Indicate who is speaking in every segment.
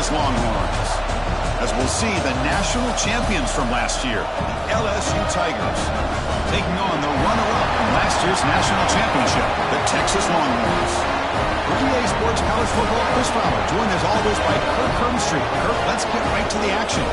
Speaker 1: Texas Longhorns. As we'll see, the national champions from last year, the LSU Tigers, taking on the runner-up from last year's national championship, the Texas Longhorns. For EA Sports College Football, Chris Fowler, joined as always by Kirk Hermstreet. Kirk, let's get right to the action.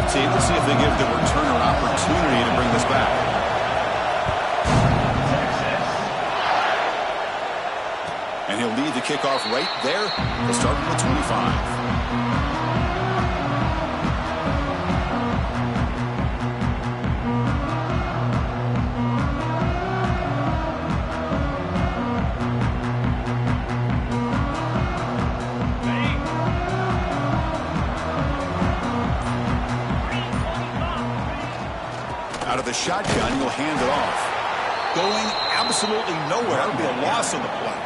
Speaker 1: Team. Let's see if they give the returner an opportunity to bring this back. And he'll lead the kickoff right there. He'll start from the 25. Out of the shotgun, he'll hand it off. Going absolutely nowhere. It'll be a loss on the play.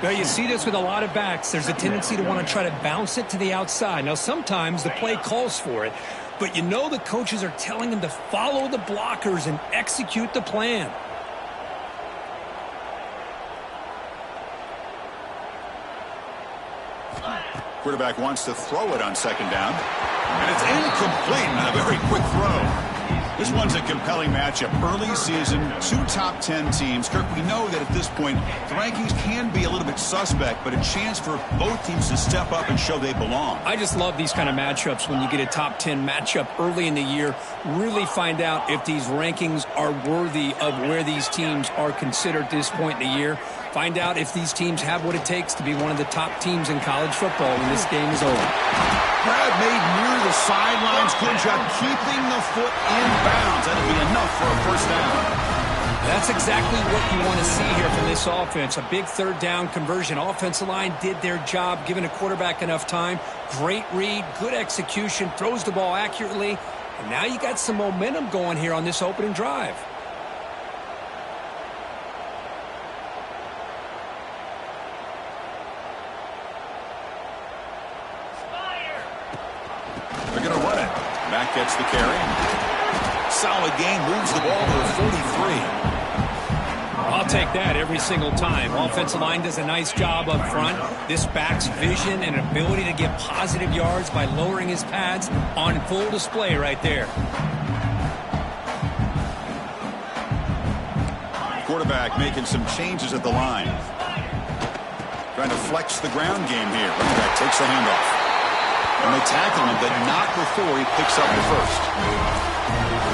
Speaker 2: Well, you see this with a lot of backs. There's a tendency to want to try to bounce it to the outside. Now, sometimes the play calls for it, but you know the coaches are telling them to follow the blockers and execute the plan.
Speaker 1: Quarterback wants to throw it on second down. And it's incomplete on a very quick throw. This one's a compelling matchup. Early season, two top 10 teams. Kirk, we know that at this point, the rankings can be a little bit suspect, but a chance for both teams to step up and show they belong.
Speaker 2: I just love these kind of matchups when you get a top 10 matchup early in the year. Really find out if these rankings are worthy of where these teams are considered at this point in the year. Find out if these teams have what it takes to be one of the top teams in college football when this game is over.
Speaker 1: Grab made near the sidelines. Good job keeping the foot in bounds. That'll be enough for a first down.
Speaker 2: That's exactly what you want to see here from this offense. A big third down conversion. Offensive line did their job, giving a quarterback enough time. Great read, good execution, throws the ball accurately. And now you got some momentum going here on this opening drive.
Speaker 1: They're going to run it. Mack gets the carry. Solid gain, moves the ball to the 43.
Speaker 2: I'll take that every single time. Offensive line does a nice job up front. This back's vision and ability to get positive yards by lowering his pads on full display right there.
Speaker 1: Quarterback making some changes at the line. Trying to flex the ground game here. Running back takes the handoff. And they tackle him, but not before he picks up the first.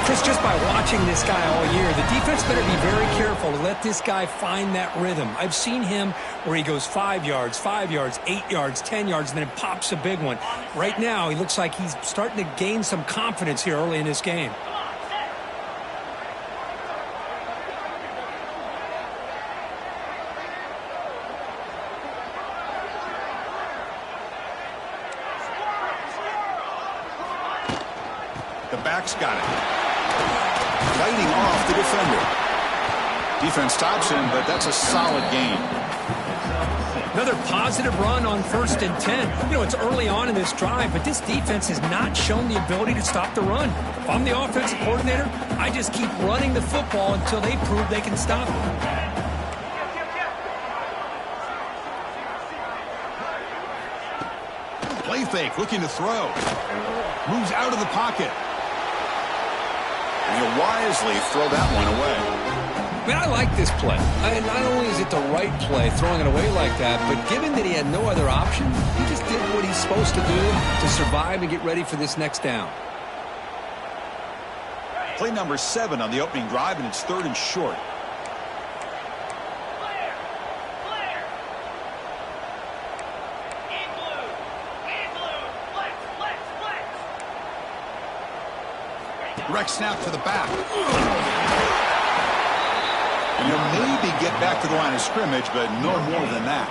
Speaker 2: Chris, just by watching this guy all year, the defense better be very careful to let this guy find that rhythm. I've seen him where he goes 5 yards, 8 yards, 10 yards, and then it pops a big one. Right now, he looks like he's starting to gain some confidence here early in this game.
Speaker 1: The back's got it. Fighting off the defender. Defense stops him, but that's a solid gain.
Speaker 2: Another positive run on 1st and 10. You know, it's early on in this drive, but this defense has not shown the ability to stop the run. If I'm the offensive coordinator, I just keep running the football until they prove they can stop it.
Speaker 1: Play fake, looking to throw. Moves out of the pocket. And he'll wisely throw that one away.
Speaker 2: Man, I like this play. Not only is it the right play, throwing it away like that, but given that he had no other option, he just did what he's supposed to do to survive and get ready for this next down.
Speaker 1: Play number 7 on the opening drive, and it's 3rd and short. Direct snap to the back. And he'll maybe get back to the line of scrimmage, but no more than that.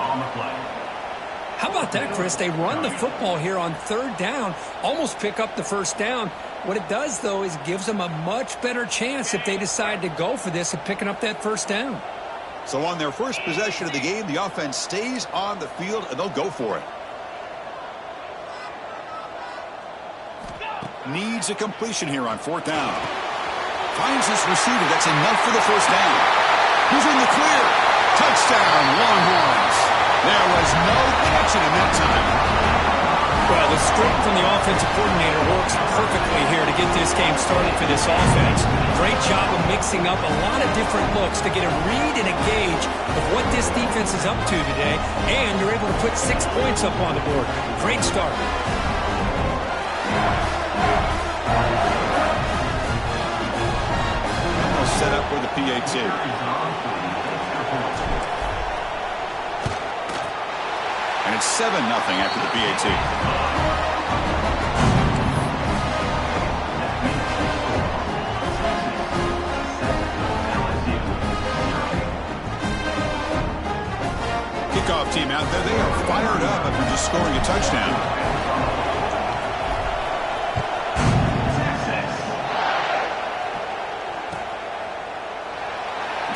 Speaker 2: How about that, Chris? They run the football here on third down, almost pick up the first down. What it does, though, is gives them a much better chance if they decide to go for this of picking up that first down.
Speaker 1: So on their first possession of the game, the offense stays on the field, and they'll go for it. Needs a completion here on fourth down. Finds his receiver. That's enough for the first down. He's in the clear. Touchdown, Longhorns. There was no connection in that time.
Speaker 2: Well, the script from the offensive coordinator works perfectly here to get this game started for this offense. Great job of mixing up a lot of different looks to get a read and a gauge of what this defense is up to today, and you're able to put 6 points up on the board. Great start.
Speaker 1: Set up with the PAT. And it's 7-0 after the PAT. Kickoff team out there. They are fired up after just scoring a touchdown.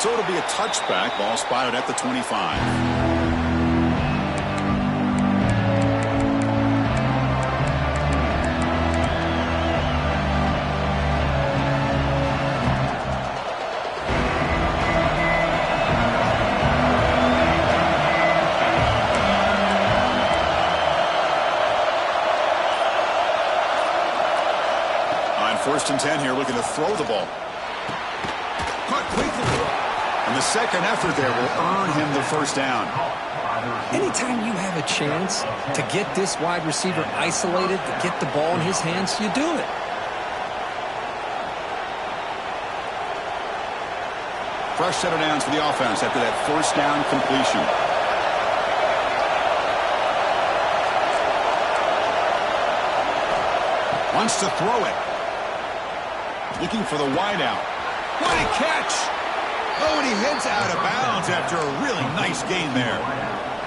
Speaker 1: So it'll be a touchback. Ball spotted at the 25. On 1st and 10 here, looking to throw the ball. Caught quickly. And the second effort there will earn him the first down.
Speaker 2: Anytime you have a chance to get this wide receiver isolated, to get the ball in his hands, you do it.
Speaker 1: Fresh set of downs for the offense after that first down completion. Wants to throw it. Looking for the wideout. What a catch! Oh, and he heads out of bounds after a really nice gain there.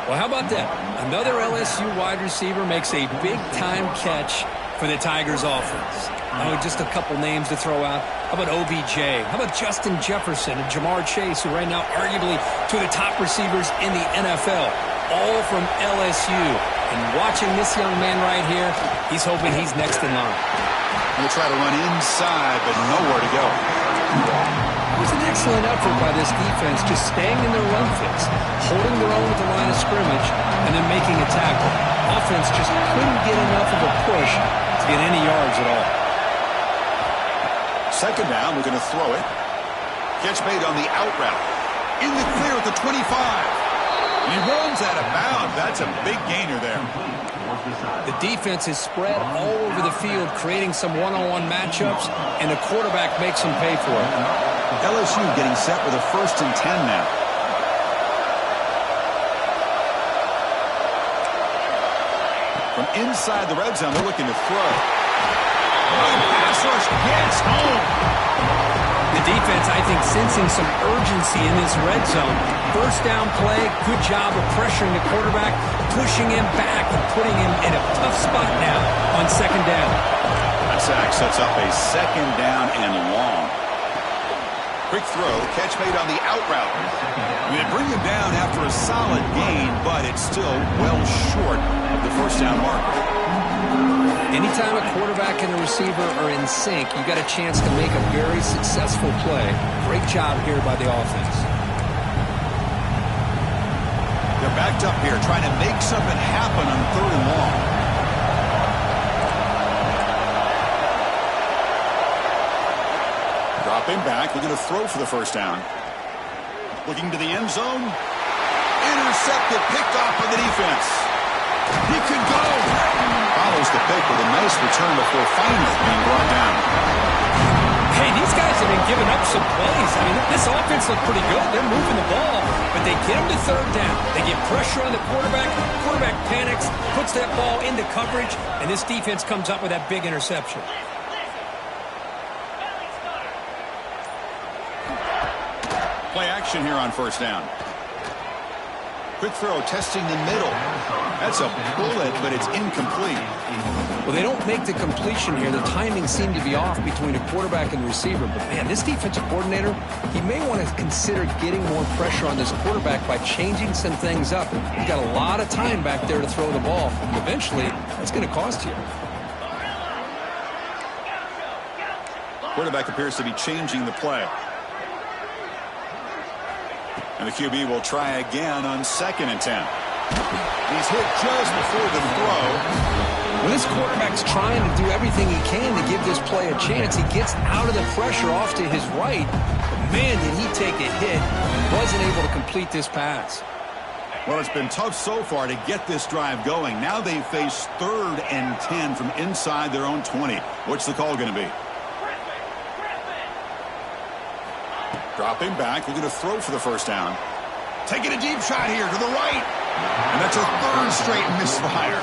Speaker 2: Well, how about that? Another LSU wide receiver makes a big-time catch for the Tigers offense. Oh, just a couple names to throw out. How about OBJ? How about Justin Jefferson and Jamar Chase, who right now arguably two of the top receivers in the NFL, all from LSU. And watching this young man right here, he's hoping he's next in line.
Speaker 1: He'll try to run inside, but nowhere to go.
Speaker 2: It was an excellent effort by this defense, just staying in their run fix, holding their own at the line of scrimmage, and then making a tackle. Offense just couldn't get enough of a push to get any yards at all.
Speaker 1: Second down, we're going to throw it. Catch made on the out route. In the clear at the 25. And he runs out of bounds. That's a big gainer there.
Speaker 2: The defense is spread all over the field, creating some one-on-one matchups, and the quarterback makes them pay for it.
Speaker 1: LSU getting set with a 1st and 10 now. From inside the red zone, they're looking to throw. Pass rush gets home.
Speaker 2: The defense, I think, sensing some urgency in this red zone. First down play, good job of pressuring the quarterback, pushing him back and putting him in a tough spot now on second down.
Speaker 1: That sack sets up a second down and long. Quick throw, catch made on the out route. They bring him down after a solid gain, but it's still well short of the first down mark.
Speaker 2: Anytime a quarterback and a receiver are in sync, you got a chance to make a very successful play. Great job here by the offense.
Speaker 1: They're backed up here trying to make something happen on 3rd and long. Dropping back, we're going to throw for the first down. Looking to the end zone. Intercepted, picked off by the defense. He could go. Follows the pick with a nice return before finally being brought down.
Speaker 2: Hey, these guys have been giving up some plays. I mean, this offense looked pretty good. They're moving the ball, but they get him to 3rd down. They get pressure on the quarterback. Quarterback panics, puts that ball into coverage, and this defense comes up with that big interception.
Speaker 1: Play action here on first down. Quick throw testing the middle. That's a bullet, but it's incomplete.
Speaker 2: Well, they don't make the completion here. The timing seemed to be off between a quarterback and the receiver. But, man, this defensive coordinator, he may want to consider getting more pressure on this quarterback by changing some things up. He's got a lot of time back there to throw the ball. Eventually, that's going to cost you.
Speaker 1: Quarterback appears to be changing the play. And the QB will try again on 2nd and 10. He's hit just before the throw.
Speaker 2: When this quarterback's trying to do everything he can to give this play a chance, he gets out of the pressure off to his right. But, man, did he take a hit. He wasn't able to complete this pass.
Speaker 1: Well, it's been tough so far to get this drive going. Now they face 3rd and 10 from inside their own 20. What's the call going to be? Dropping back, looking to throw for the first down. Taking a deep shot here to the right. And that's a 3rd straight misfire.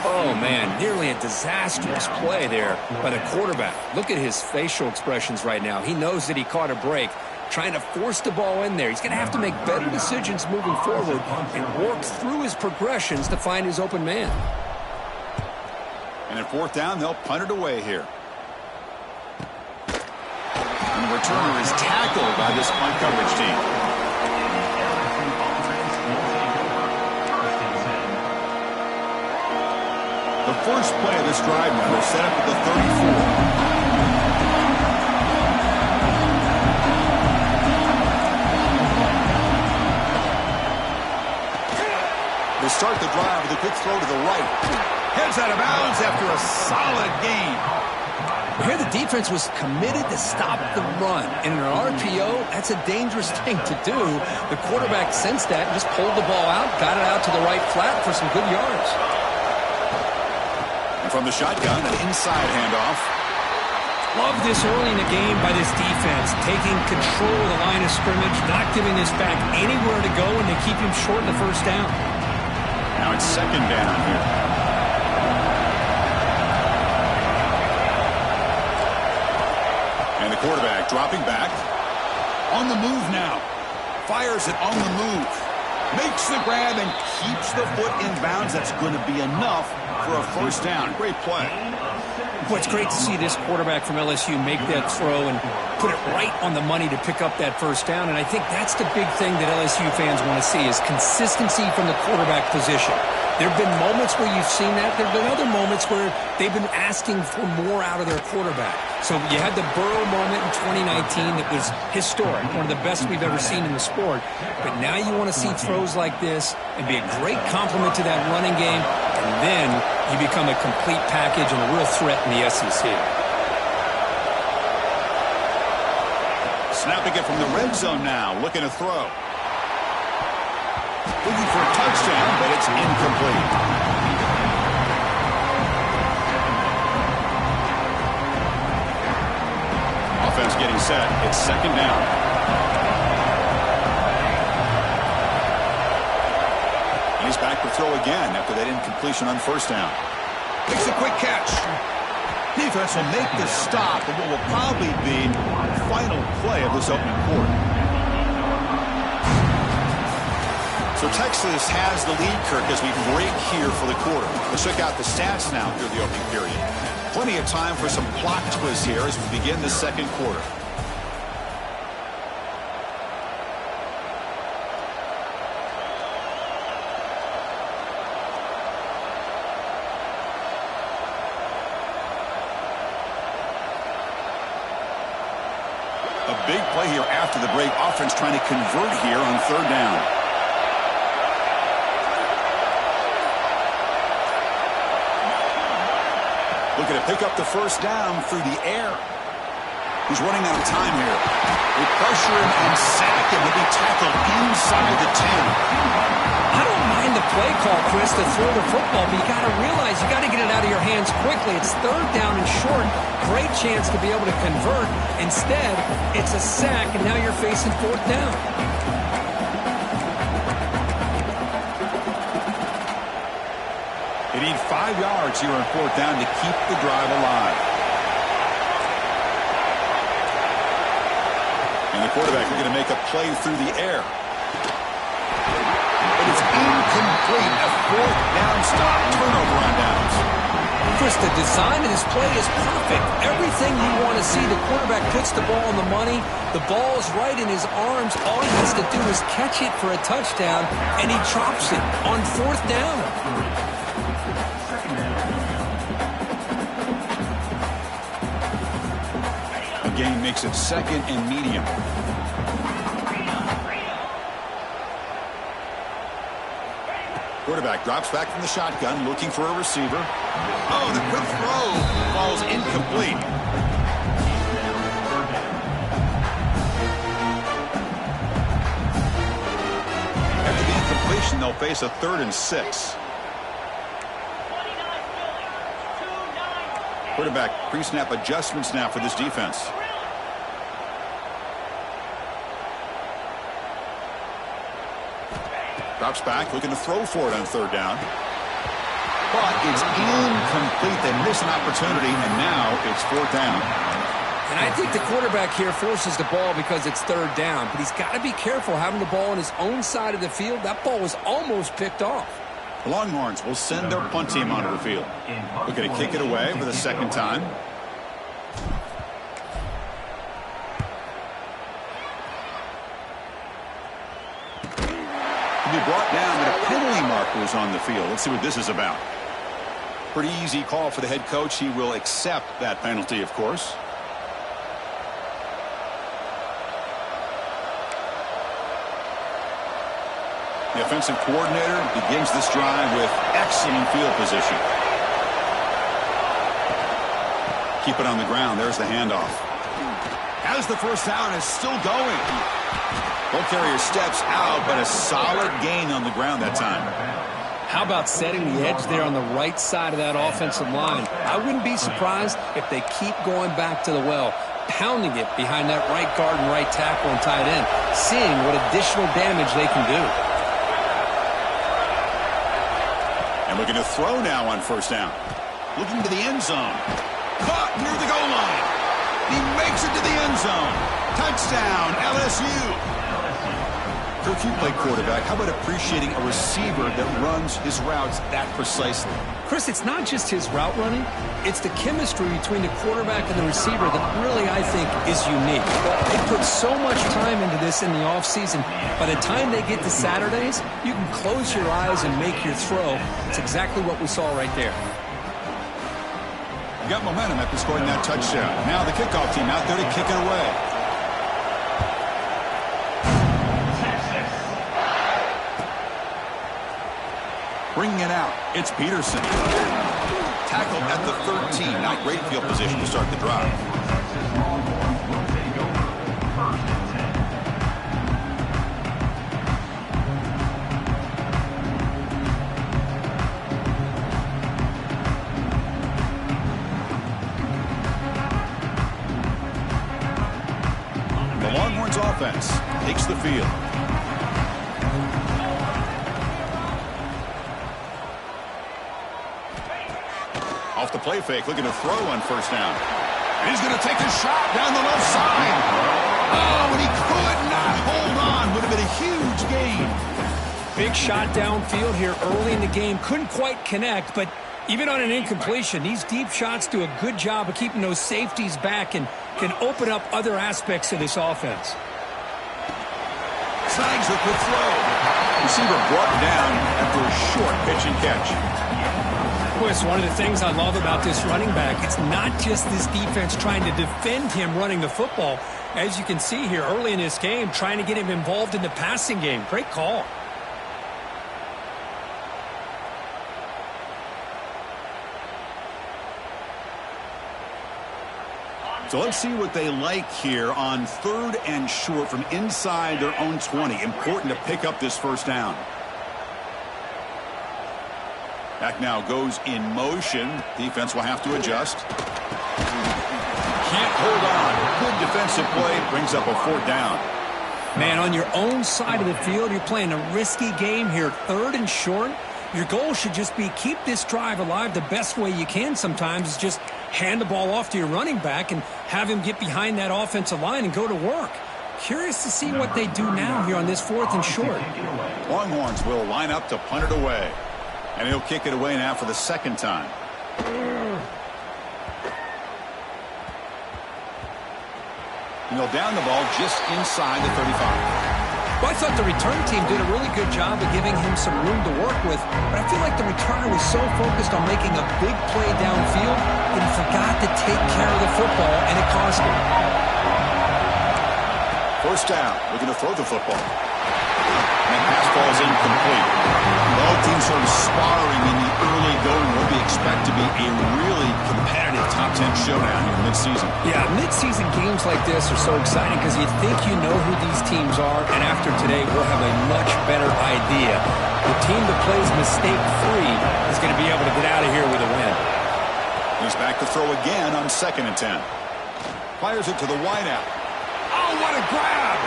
Speaker 2: Oh, man, nearly a disastrous play there by the quarterback. Look at his facial expressions right now. He knows that he caught a break, trying to force the ball in there. He's going to have to make better decisions moving forward and work through his progressions to find his open man.
Speaker 1: And at 4th down, they'll punt it away here. And the returner is tackled by this punt coverage team. The first play of this drive now, they're set up at the 34. They start the drive with a quick throw to the right. Heads out of bounds after a solid gain.
Speaker 2: Here the defense was committed to stop the run. In an RPO, that's a dangerous thing to do. The quarterback sensed that and just pulled the ball out, got it out to the right flat for some good yards.
Speaker 1: And from the shotgun, an inside handoff.
Speaker 2: Love this early in the game by this defense, taking control of the line of scrimmage, not giving this back anywhere to go, and they keep him short in the first down.
Speaker 1: Now it's 2nd down here. And the quarterback dropping back. On the move now. Fires it on the move. Makes the grab and keeps the foot in bounds. That's going to be enough for a first down. Great play.
Speaker 2: Well, it's great to see this quarterback from LSU make that throw and put it right on the money to pick up that first down. And I think that's the big thing that LSU fans want to see is consistency from the quarterback position. There have been moments where you've seen that. There have been other moments where they've been asking for more out of their quarterback. So you had the Burrow moment in 2019 that was historic, one of the best we've ever seen in the sport. But now you want to see throws like this and be a great complement to that running game, and then you become a complete package and a real threat in the SEC.
Speaker 1: Snapping it from the red zone now, looking to throw. Looking for a touchdown, but it's incomplete. Offense getting set. It's 2nd down. He's back to throw again after that incompletion on first down. Makes a quick catch. Defense will make the stop in what will probably be the final play of this opening quarter. So Texas has the lead, Kirk, as we break here for the quarter. Let's check out the stats now through the opening period. Plenty of time for some plot twists here as we begin the 2nd quarter. A big play here after the break. Offense trying to convert here on 3rd down. Looking to pick up the first down through the air. He's running out of time here. They pressure him and sack him. He'll be tackled inside the 10.
Speaker 2: I don't mind the play call, Chris, to throw the football, but you got to realize you got to get it out of your hands quickly. It's 3rd down and short. Great chance to be able to convert. Instead, it's a sack, and now you're facing 4th down. They need 5 yards here on 4th down to keep the drive alive.
Speaker 1: And the Quarterback looking to make a play through the air. But it's incomplete. A fourth down stop. Turnover on downs.
Speaker 2: Chris, the design of this play is perfect. Everything you want to see. The quarterback puts the ball on the money. The ball is right in his arms. All he has to do is catch it for a touchdown, and he drops it on fourth down.
Speaker 1: The game makes it second and medium. Quarterback drops back from the shotgun, looking for a receiver. Oh, the quick throw falls incomplete. After the incompletion, they'll face a 3rd and 6. Quarterback pre-snap adjustments now for this defense. Drops back, looking to throw for it on 3rd down. But it's incomplete. They miss an opportunity, and now it's 4th down.
Speaker 2: And I think the quarterback here forces the ball because it's 3rd down. But he's got to be careful having the ball on his own side of the field. That ball was almost picked off.
Speaker 1: The Longhorns will send their punt team onto the field. Looking to kick it away for the 2nd time. Be brought down, but a penalty marker is on the field. Let's see what this is about. Pretty easy call for the head coach. He will accept that penalty, of course. The offensive coordinator begins this drive with excellent field position. Keep it on the ground. There's the handoff. Has the first down, is still going. Ball carrier steps out, but a solid gain on the ground that time.
Speaker 2: How about setting the edge there on the right side of that offensive line? I wouldn't be surprised if they keep going back to the well, pounding it behind that right guard and right tackle and tight end, seeing what additional damage they can do.
Speaker 1: And looking to throw now on 1st down. Looking to the end zone. Caught near the goal line. He makes it to the end zone. Touchdown, LSU. Coach, you play quarterback. How about appreciating a receiver that runs his routes that precisely?
Speaker 2: Chris, it's not just his route running. It's the chemistry between the quarterback and the receiver that really, I think, is unique. They put so much time into this in the offseason. By the time they get to Saturdays, you can close your eyes and make your throw. It's exactly what we saw right there.
Speaker 1: You got momentum after scoring that touchdown. Now the kickoff team out there to kick it away. Bringing it out, it's Peterson. Tackled at the 13. Not great field position to start the drive. The Longhorns offense takes the field. Off the play fake, looking to throw on 1st down. And he's going to take a shot down the left side. Oh, and he could not hold on. Would have been a huge gain.
Speaker 2: Big shot downfield here early in the game. Couldn't quite connect, but even on an incompletion, these deep shots do a good job of keeping those safeties back and can open up other aspects of this offense.
Speaker 1: Snags the quick throw. Receiver brought down after a short pitch and catch.
Speaker 2: Chris, one of the things I love about this running back, it's not just this defense trying to defend him running the football. As you can see here early in this game, trying to get him involved in the passing game. Great call.
Speaker 1: So let's see what they like here on 3rd and short from inside their own 20. Important to pick up this 1st down. Back now goes in motion. Defense will have to adjust. Can't hold on. Good defensive play. Brings up a 4th down.
Speaker 2: Man, on your own side of the field, you're playing a risky game here. 3rd and short. Your goal should just be keep this drive alive the best way you can sometimes is just hand the ball off to your running back and have him get behind that offensive line and go to work. Curious to see what they do now here on this 4th and short.
Speaker 1: Longhorns will line up to punt it away. And he'll kick it away now for the second time. And he'll down the ball just inside the 35.
Speaker 2: Well, I thought the return team did a really good job of giving him some room to work with, but I feel like the returner was so focused on making a big play downfield that he forgot to take care of the football, and it cost him.
Speaker 1: First down, looking to throw the football. And the pass ball is incomplete. Both teams sort of sparring in the early going. What we expect to be a really competitive top 10 showdown here midseason.
Speaker 2: Yeah, midseason games like this are so exciting because you think you know who these teams are, and after today we'll have a much better idea. The team that plays mistake-free is going to be able to get out of here with a win.
Speaker 1: He's back to throw again on 2nd and 10. Fires it to the wideout. Oh, what a grab!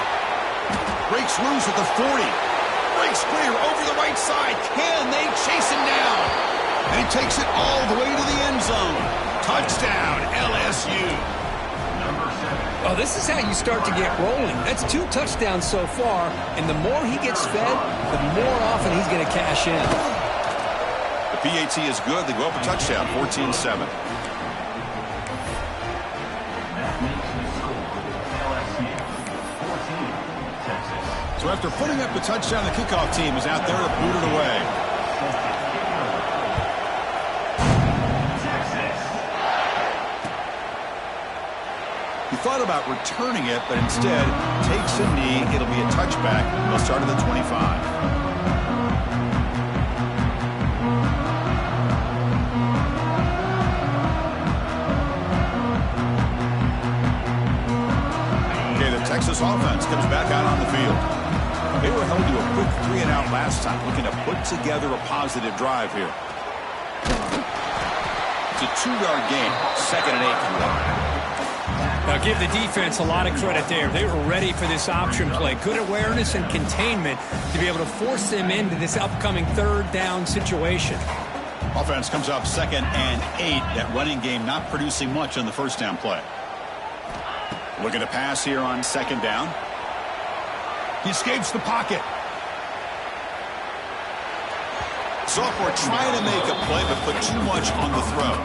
Speaker 1: Breaks loose at the 40. Breaks clear over the right side. Can they chase him down? And he takes it all the way to the end zone. Touchdown, LSU.
Speaker 2: Oh, this is how you start to get rolling. That's 2 touchdowns so far, and the more he gets fed, the more often he's going to cash in.
Speaker 1: The PAT is good. They go up a touchdown, 14-7. So after putting up the touchdown, the kickoff team is out there to boot it away. He thought about returning it, but instead takes a knee. It'll be a touchback. They'll start at the 25. Okay, the Texas offense comes back out on the field. They were held to a quick 3-and-out last time, looking to put together a positive drive here. It's a 2-yard gain, 2nd and 8 from the line.
Speaker 2: Now give the defense a lot of credit there. They were ready for this option play. Good awareness and containment to be able to force them into this upcoming 3rd down situation.
Speaker 1: Offense comes up 2nd and 8. That running game not producing much on the first down play. Looking to pass here on 2nd down. He escapes the pocket. Sophomore trying to make a play, but put too much on the throw.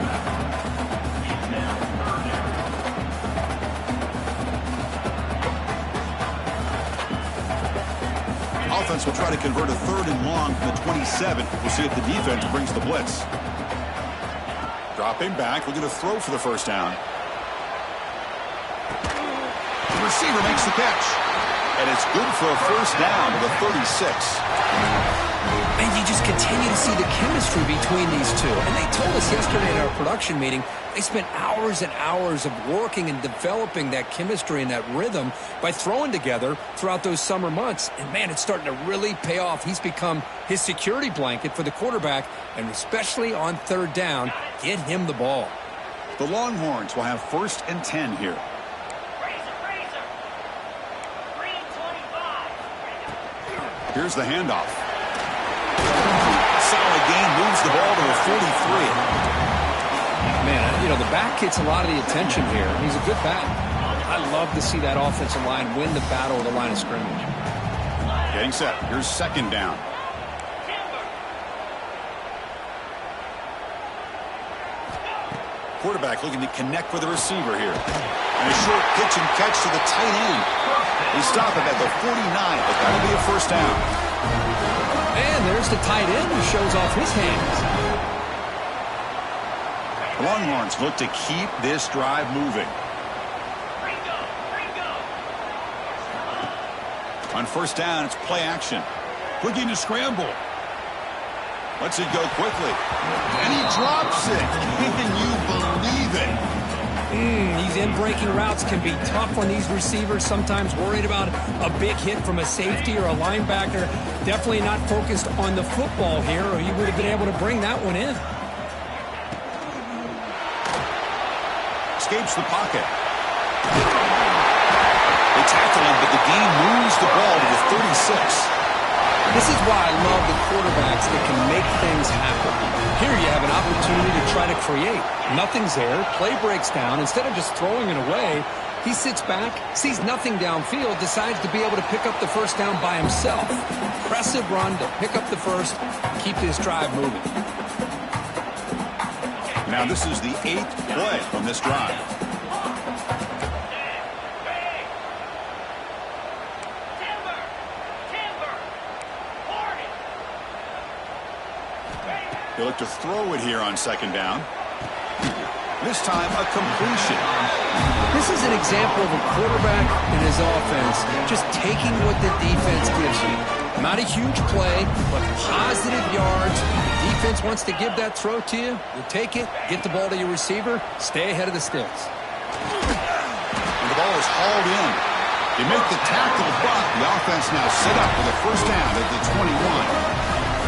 Speaker 1: Offense will try to convert a 3rd and long from the 27. We'll see if the defense brings the blitz. Dropping back, looking to throw for the first down. The receiver makes the catch. And it's good for a first down to the 36.
Speaker 2: And you just continue to see the chemistry between these two. And they told us yesterday at our production meeting, they spent hours and hours of working and developing that chemistry and that rhythm by throwing together throughout those summer months. And, man, it's starting to really pay off. He's become his security blanket for the quarterback, and especially on 3rd down, get him the ball.
Speaker 1: The Longhorns will have 1st and 10 here. Here's the handoff. Solid gain, moves the ball to the 43.
Speaker 2: Man, you know, the back gets a lot of the attention here. He's a good back. I love to see that offensive line win the battle of the line of scrimmage.
Speaker 1: Getting set. Here's 2nd down. Quarterback looking to connect with the receiver here. And a short pitch and catch to the tight end. They stop it at the 49, but that'll be a first down.
Speaker 2: And there's the tight end who shows off his hands.
Speaker 1: Longhorns look to keep this drive moving. On first down, it's play action. Looking to scramble. Lets it go quickly. And he drops it. Can you believe it?
Speaker 2: These in-breaking routes can be tough on these receivers, sometimes worried about a big hit from a safety or a linebacker. Definitely not focused on the football here, or he would have been able to bring that one in.
Speaker 1: Escapes the pocket. They tackle him, but the game moves the ball to the 36.
Speaker 2: This is why I love the quarterbacks that can make things happen. Here you have an opportunity to try to create. Nothing's there. Play breaks down. Instead of just throwing it away, He sits back, sees nothing downfield, decides to be able to pick up the first down by himself. Impressive run to pick up the first, keep this drive moving.
Speaker 1: Now this is the 8th play from this drive. He'll look to throw it here on 2nd down. This time a completion.
Speaker 2: This is an example of a quarterback and his offense just taking what the defense gives you. Not a huge play, but positive yards. The defense wants to give that throw to you. You take it, get the ball to your receiver, stay ahead of the sticks.
Speaker 1: And the ball is hauled in. They make the tackle, but the offense now set up for the first down at the 21.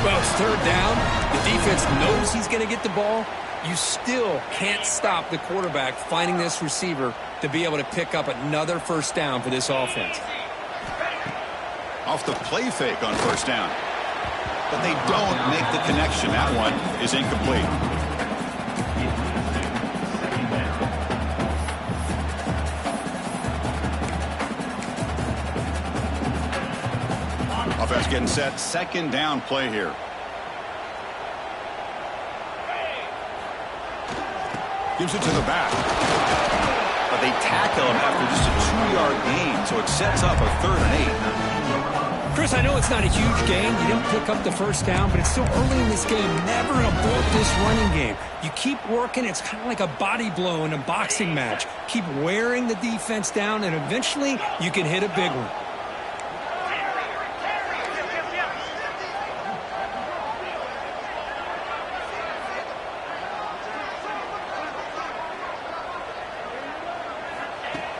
Speaker 2: Well, it's 3rd down. The defense knows he's going to get the ball. You still can't stop the quarterback finding this receiver to be able to pick up another first down for this offense.
Speaker 1: Off the play fake on 1st down. But they don't make the connection. That one is incomplete. Offense getting set. 2nd down play here. Gives it to the back. But they tackle him after just a 2-yard gain, so it sets up a 3rd and 8.
Speaker 2: Chris, I know it's not a huge gain. You didn't pick up the first down, but it's still early in this game. Never abort this running game. You keep working. It's kind of like a body blow in a boxing match. Keep wearing the defense down, and eventually you can hit a big one.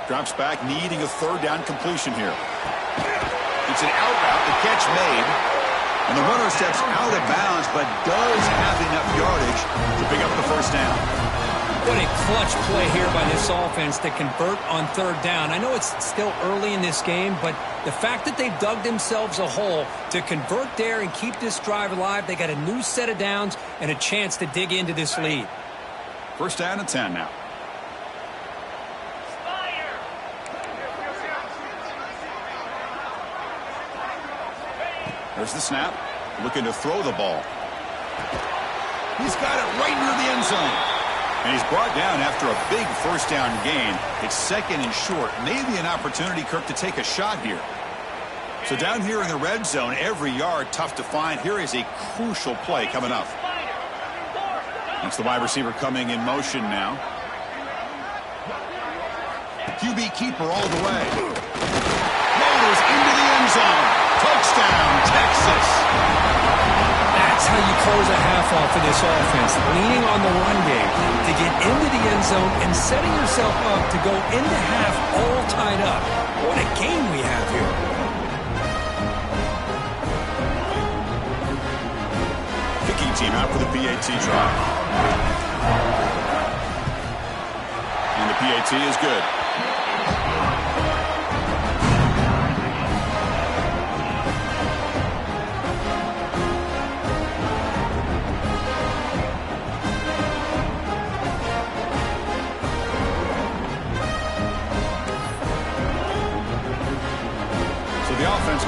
Speaker 1: Drops back, needing a 3rd down completion here. It's an out route, the catch made. And the runner steps out of bounds, but does have enough yardage to pick up the first down.
Speaker 2: What a clutch play here by this offense to convert on 3rd down. I know it's still early in this game, but the fact that they've dug themselves a hole to convert there and keep this drive alive, they got a new set of downs and a chance to dig into this lead.
Speaker 1: 1st down and 10 now. There's the snap. Looking to throw the ball. He's got it right near the end zone. And he's brought down after a big first down gain. It's 2nd and short. Maybe an opportunity, Kirk, to take a shot here. So down here in the red zone, every yard tough to find. Here is a crucial play coming up. That's the wide receiver coming in motion now. QB keeper all the way. Motors into the end zone. Touchdown, Texas.
Speaker 2: That's how you close a half off for this offense, leaning on the run game to get into the end zone and setting yourself up to go into half all tied up. What a game we have here.
Speaker 1: Kicking team out for the PAT try. And the PAT is good.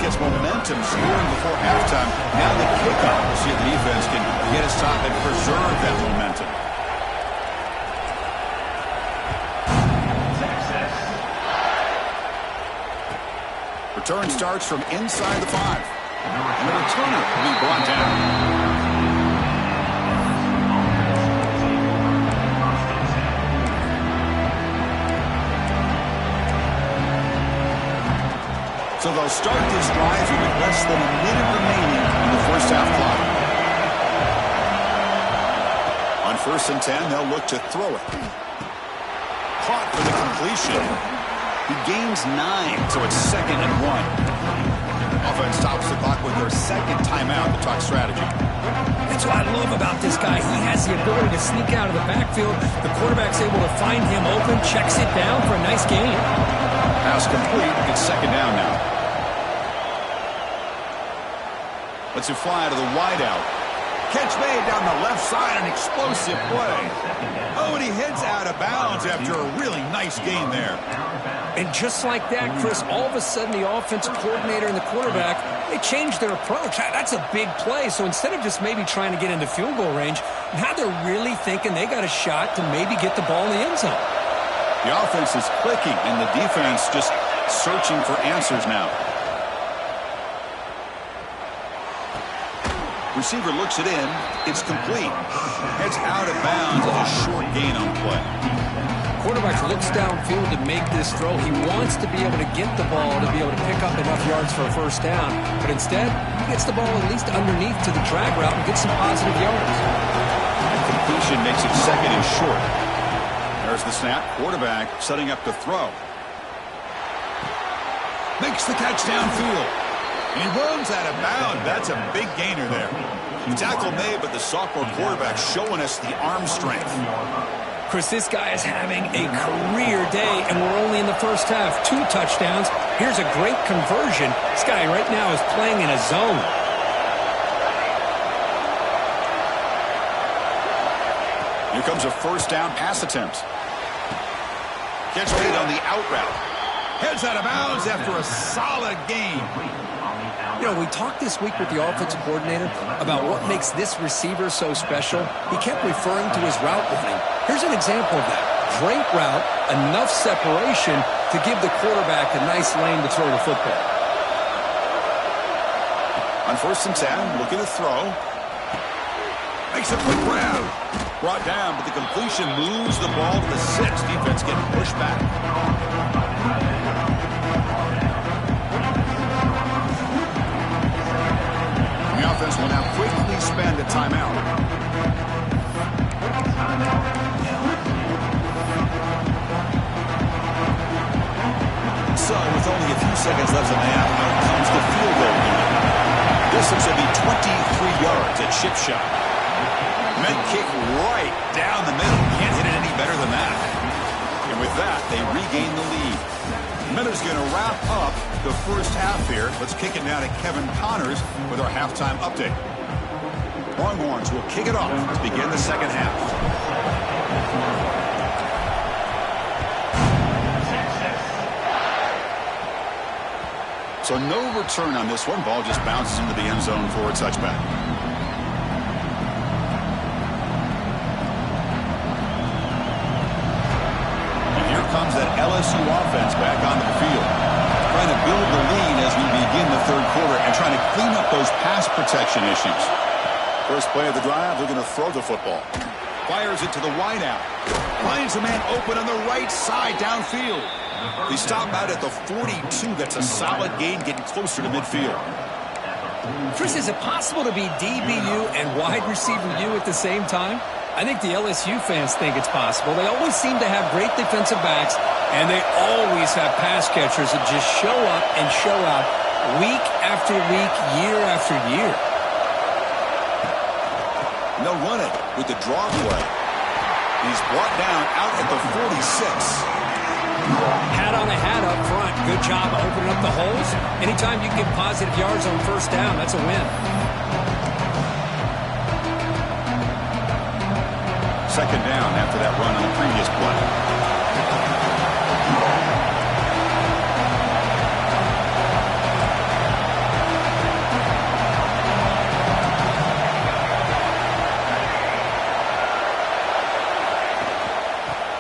Speaker 1: Gets momentum scoring before halftime. Now the kickoff. We'll see if the defense can get a stop and preserve that momentum. Return starts from inside the 5. And the returner will be brought down. So they'll start this drive with less than a minute remaining in the first half clock. On 1st and 10, they'll look to throw it. Caught for the completion. He gains 9, so it's 2nd and 1. Offense stops the clock with their 2nd timeout to talk strategy.
Speaker 2: That's what I love about this guy. He has the ability to sneak out of the backfield. The quarterback's able to find him open, checks it down for a nice gain.
Speaker 1: Pass complete. It's 2nd down now. Let's it fly to the wideout. Catch made down the left side, an explosive play. Oh, and he heads out of bounds after a really nice gain there.
Speaker 2: And just like that, Chris, all of a sudden the offensive coordinator and the quarterback, they changed their approach. That's a big play. So instead of just maybe trying to get into field goal range, now they're really thinking they got a shot to maybe get the ball in the end zone.
Speaker 1: The offense is clicking, and the defense just searching for answers now. Receiver looks it in. It's complete. Heads out of bounds as a short gain on play.
Speaker 2: Quarterback looks downfield to make this throw. He wants to be able to get the ball to be able to pick up enough yards for a first down. But instead, he gets the ball at least underneath to the drag route and gets some positive yards.
Speaker 1: Completion makes it second and short. There's the snap. Quarterback setting up to throw. Makes the catch downfield. And he runs out of bounds. That's a big gainer there. The tackle made, but the sophomore quarterback showing us the arm strength.
Speaker 2: Chris, this guy is having a career day, and we're only in the first half. 2 touchdowns. Here's a great conversion. This guy right now is playing in a zone.
Speaker 1: Here comes a first down pass attempt. Gets made on the out route. Heads out of bounds after a solid game.
Speaker 2: You know, we talked this week with the offensive coordinator about what makes this receiver so special. He kept referring to his route running. Here's an example of that. Great route, enough separation to give the quarterback a nice lane to throw the football.
Speaker 1: On 1st and 10, looking to throw. Makes a quick grab. Brought down, but the completion moves the ball to the 6. Defense getting pushed back. The offense will now quickly spend a timeout. So, with only a few seconds left in the half, out comes the field goal unit. Distance will be 23 yards at chip shot. Men kick right down the middle. Can't hit it any better than that. And with that, they regain the lead. Miller's going to wrap up the first half here. Let's kick it now to Kevin Connors with our halftime update. Longhorns will kick it off to begin the second half. So no return on this one. Ball just bounces into the end zone for a touchback. Comes that LSU offense back onto the field. Trying to build the lead as we begin the third quarter and trying to clean up those pass protection issues. First play of the drive, they're going to throw the football. Fires it to the wideout. Finds a man open on the right side downfield. They stop out at the 42. That's a solid gain getting closer to midfield.
Speaker 2: Chris, is it possible to be DBU and wide receiver U at the same time? I think the LSU fans think it's possible. They always seem to have great defensive backs, and they always have pass catchers that just show up and show out week after week, year after year.
Speaker 1: And they'll run it with the draw play. He's brought down out at the 46.
Speaker 2: Hat on a hat up front. Good job of opening up the holes. Anytime you can get positive yards on first down, that's a win.
Speaker 1: Second down after that run on the previous play.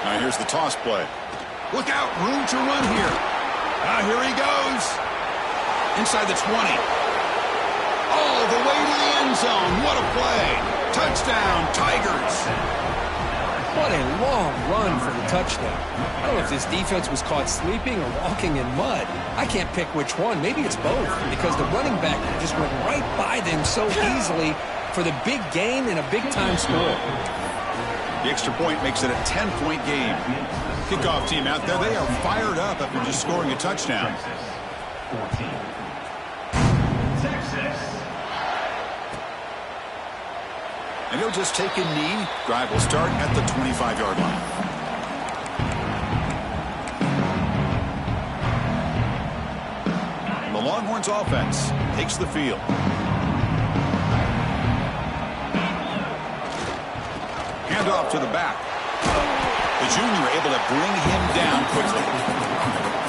Speaker 1: Now here's the toss play. Look out, room to run here. Here he goes. Inside the 20. All the way to the end zone. What a play. Touchdown, Tigers.
Speaker 2: What a long run for the touchdown. I don't know if this defense was caught sleeping or walking in mud. I can't pick which one. Maybe it's both, because the running back just went right by them so easily for the big gain and a big-time score.
Speaker 1: The extra point makes it a 10-point game. Kickoff team out there, they are fired up after just scoring a touchdown. And he'll just take a knee. Drive will start at the 25-yard line. The Longhorns offense takes the field. Handoff to the back. The junior able to bring him down quickly.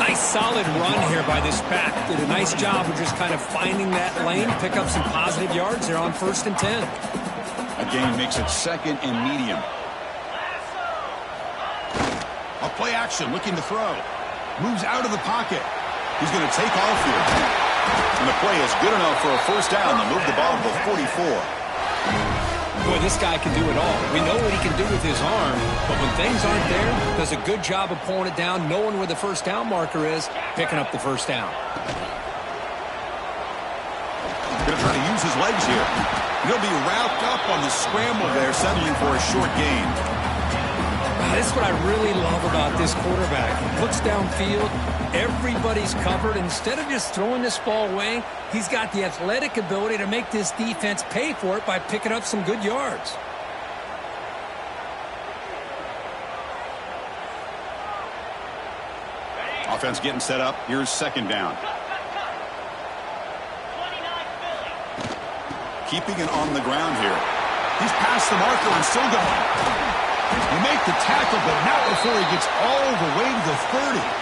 Speaker 2: Nice solid run here by this back. Did a nice job of just kind of finding that lane, pick up some positive yards there on 1st and 10.
Speaker 1: A gain makes it 2nd and medium. A play action, looking to throw. Moves out of the pocket. He's going to take off here. And the play is good enough for a 1st down. They'll move the ball to the 44.
Speaker 2: Boy, this guy can do it all. We know what he can do with his arm, but when things aren't there, does a good job of pulling it down, knowing where the 1st down marker is, picking up the 1st down.
Speaker 1: Going to try to use his legs here. He'll be wrapped up on the scramble there, settling for a short gain.
Speaker 2: This is what I really love about this quarterback. He looks downfield, everybody's covered. Instead of just throwing this ball away, he's got the athletic ability to make this defense pay for it by picking up some good yards.
Speaker 1: Offense getting set up. Here's 2nd down. Keeping it on the ground here. He's past the marker and still going. You make the tackle, but not before he gets all the way to the 30.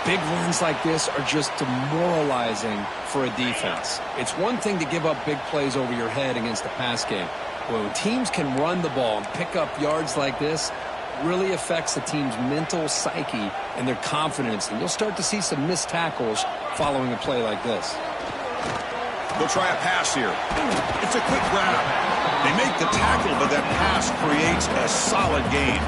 Speaker 2: Big runs like this are just demoralizing for a defense. It's one thing to give up big plays over your head against the pass game. When teams can run the ball and pick up yards like this, it really affects the team's mental psyche and their confidence. And you'll start to see some missed tackles following a play like this.
Speaker 1: They'll try a pass here. It's a quick grab. They make the tackle, but that pass creates a solid gain.